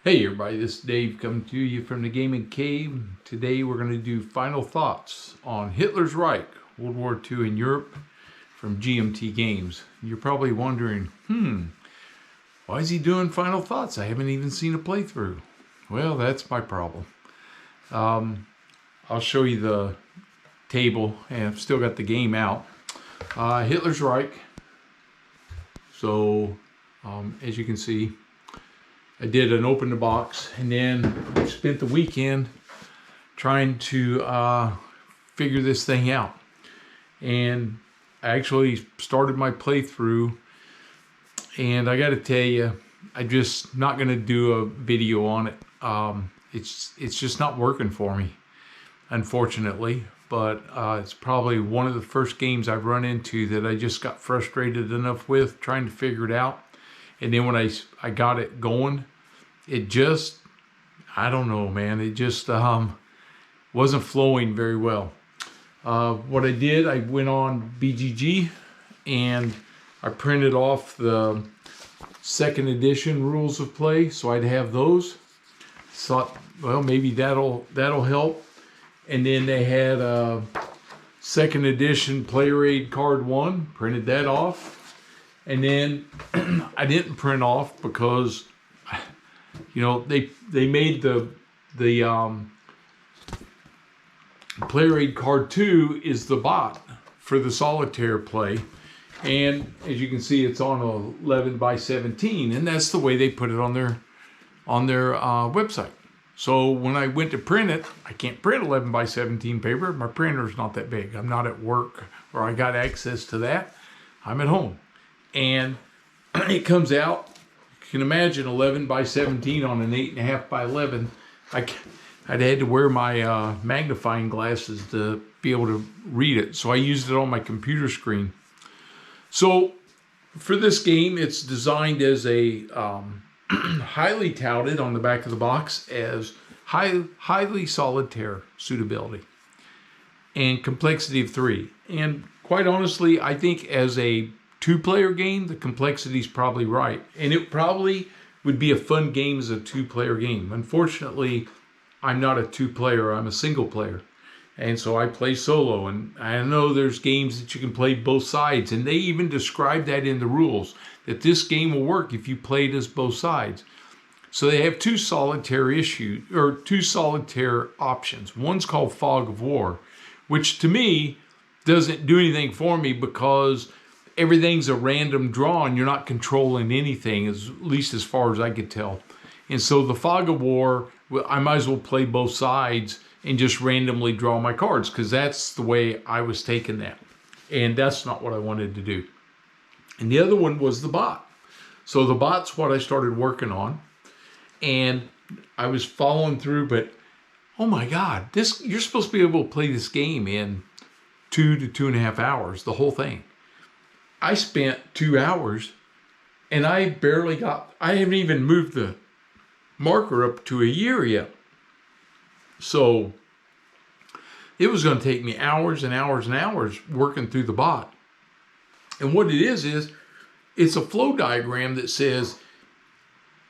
Hey everybody, this is Dave coming to you from the Gaming Cave. Today we're going to do final thoughts on Hitler's Reich, World War II in Europe from GMT Games. You're probably wondering, why is he doing final thoughts? I haven't even seen a playthrough. Well, that's my problem. I'll show you the table, and I've still got the game out. Hitler's Reich. So, as you can see, I did an open the box, and then I spent the weekend trying to figure this thing out. And I actually started my playthrough, and I got to tell you, I'm just not going to do a video on it. It's just not working for me, unfortunately. But it's probably one of the first games I've run into that I just got frustrated enough with trying to figure it out. And then when I got it going, it just, I don't know, man. It just wasn't flowing very well. What I did, I went on BGG and I printed off the second edition rules of play, so I'd have those. Thought, well, maybe that'll help. And then they had a second edition Player Aid Card 1, printed that off. And then I didn't print off because, you know, they made the Player Aid Card 2 is the bot for the solitaire play. And as you can see, it's on 11 by 17, and that's the way they put it on their website. So when I went to print it, I can't print 11 by 17 paper. My printer's not that big. I'm not at work where I got access to that. I'm at home. And it comes out, you can imagine 11 by 17 on an 8.5 by 11. I'd had to wear my magnifying glasses to be able to read it. So I used it on my computer screen. So for this game, it's designed as a highly touted on the back of the box as highly solitaire suitability and complexity of 3. And quite honestly, I think as a 2-player game, the complexity is probably right. And it probably would be a fun game as a 2-player game. Unfortunately, I'm not a 2-player, I'm a single player. And so I play solo, and I know there's games that you can play both sides, and they even describe that in the rules, that this game will work if you play it as both sides. So they have two solitaire options. One's called Fog of War, which to me doesn't do anything for me because everything's a random draw and you're not controlling anything, at least as far as I could tell. And so the Fog of War, I might as well play both sides and just randomly draw my cards, because that's the way I was taking that. And that's not what I wanted to do. And the other one was the bot. So the bot's what I started working on. And I was following through, but oh my God, you're supposed to be able to play this game in 2 to 2.5 hours, the whole thing. I spent 2 hours and I haven't even moved the marker up to a year yet. So it was going to take me hours and hours and hours working through the bot. And what it is it's a flow diagram that says,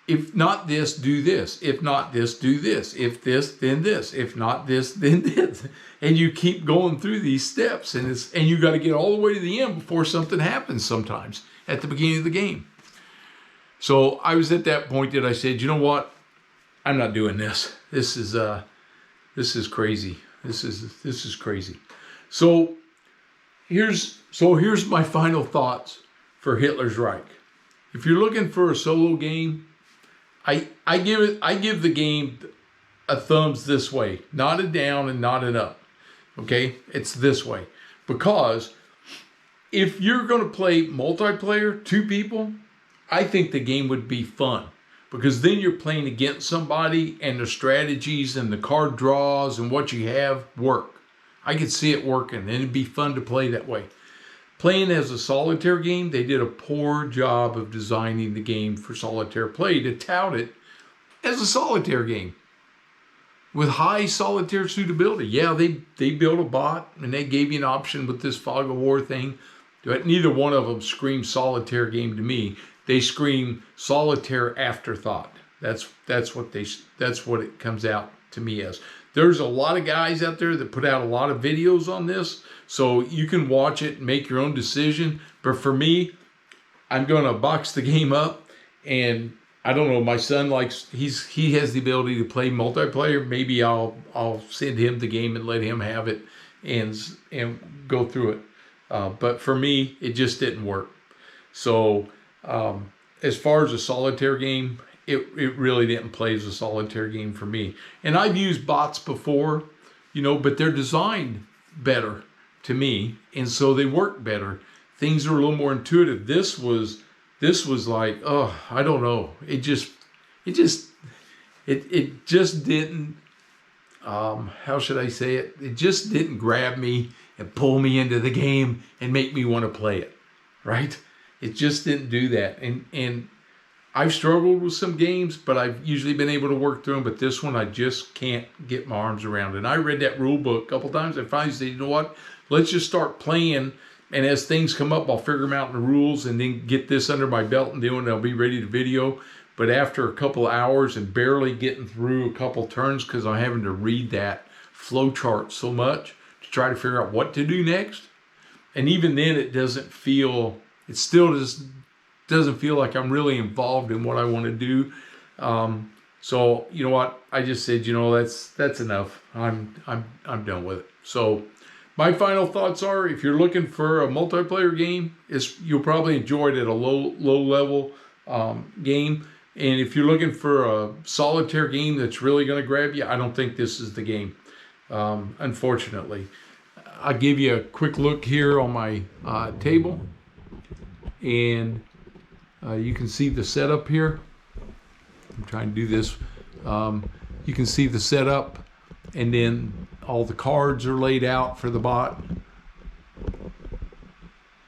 if not this, do this. If not this, do this. If this, then this. If not this, then this. And you keep going through these steps, and you got to get all the way to the end before something happens sometimes at the beginning of the game. So I was at that point that I said, you know what? I'm not doing this. This is crazy. This is crazy. So here's my final thoughts for Hitler's Reich. If you're looking for a solo game, I give the game a thumbs this way, not a down and not an up. Okay, it's this way, because if you're going to play multiplayer, 2 people, I think the game would be fun. Because then you're playing against somebody and the strategies and the card draws and what you have work. I could see it working, and it'd be fun to play that way. Playing as a solitaire game, they did a poor job of designing the game for solitaire play to tout it as a solitaire game with high solitaire suitability. Yeah, they built a bot and they gave you an option with this Fog of War thing, but neither one of them screams solitaire game to me. They scream solitaire afterthought. That's what it comes out to me as. There's a lot of guys out there that put out a lot of videos on this, so you can watch it and make your own decision. But for me, I'm going to box the game up, and I don't know. My son he has the ability to play multiplayer. Maybe I'll send him the game and let him have it and go through it. But for me, it just didn't work. So as far as a solitaire game, it really didn't play as a solitaire game for me. And I've used bots before, but they're designed better to me, and so they work better. Things are a little more intuitive. This was like, oh, I don't know. It just didn't. How should I say it? It just didn't grab me and pull me into the game and make me want to play it, right? It just didn't do that. And I've struggled with some games, but I've usually been able to work through them. But this one, I just can't get my arms around. And I read that rule book a couple times. I finally said, you know what? Let's just start playing. And as things come up, I'll figure them out in the rules and then get this under my belt, and then I'll be ready to video. But after a couple of hours and barely getting through a couple turns, because I'm having to read that flow chart so much to try to figure out what to do next. And even then, it still just doesn't feel like I'm really involved in what I want to do. So you know what? I just said, that's enough. I'm done with it. So my final thoughts are, if you're looking for a multiplayer game, you'll probably enjoy it at a low level game. And if you're looking for a solitaire game that's really going to grab you, I don't think this is the game, unfortunately. I'll give you a quick look here on my table, and you can see the setup here. I'm trying to do this. You can see the setup, and then all the cards are laid out for the bot.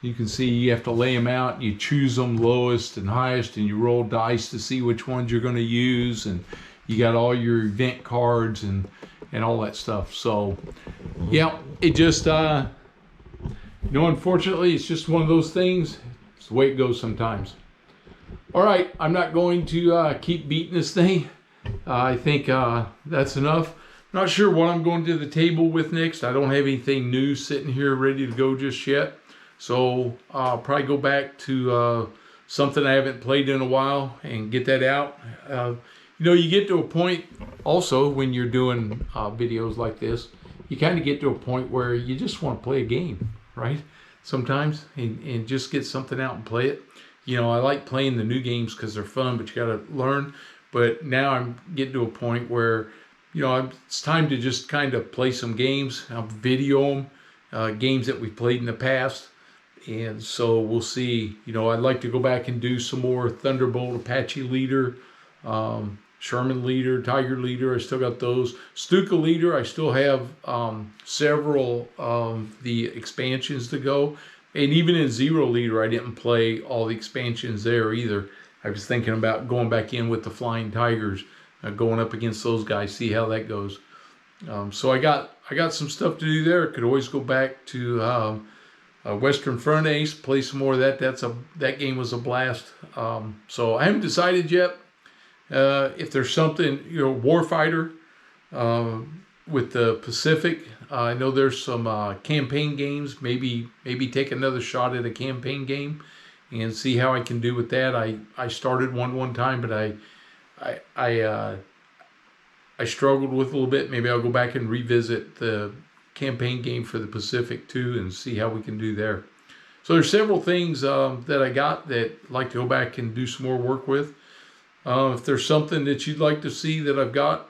You can see you have to lay them out. You choose them lowest and highest, and you roll dice to see which ones you're going to use. And you got all your event cards and all that stuff. So, yeah, it just, unfortunately, it's just one of those things. It's the way it goes sometimes. All right, I'm not going to keep beating this thing. I think that's enough. Not sure what I'm going to the table with next. I don't have anything new sitting here ready to go just yet. So I'll probably go back to something I haven't played in a while and get that out. You get to a point also when you're doing videos like this, you kind of get to a point where you just want to play a game, right? Sometimes, and just get something out and play it. I like playing the new games because they're fun, but you got to learn. But now I'm getting to a point where, it's time to just kind of play some games. I'll video them, games that we've played in the past. And so we'll see. I'd like to go back and do some more Thunderbolt, Apache Leader, Sherman Leader, Tiger Leader. I still got those. Stuka Leader, I still have several of the expansions to go. And even in Zero Leader, I didn't play all the expansions there either. I was thinking about going back in with the Flying Tigers, going up against those guys, see how that goes. So I got some stuff to do there. Could always go back to Western Front Ace, play some more of that. That game was a blast. So I haven't decided yet if there's something, Warfighter with the Pacific. I know there's some campaign games. Maybe take another shot at a campaign game and see how I can do with that. I started one time, but I struggled with it a little bit. Maybe I'll go back and revisit the campaign game for the Pacific too and see how we can do there. So there's several things that I got that I'd like to go back and do some more work with. If there's something that you'd like to see that I've got,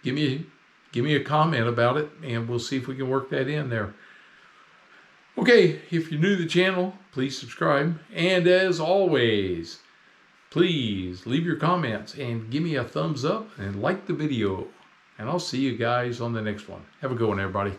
give me a comment about it, and we'll see if we can work that in there. Okay, if you're new to the channel, please subscribe. And as always, please leave your comments and give me a thumbs up and like the video. And I'll see you guys on the next one. Have a good one, everybody.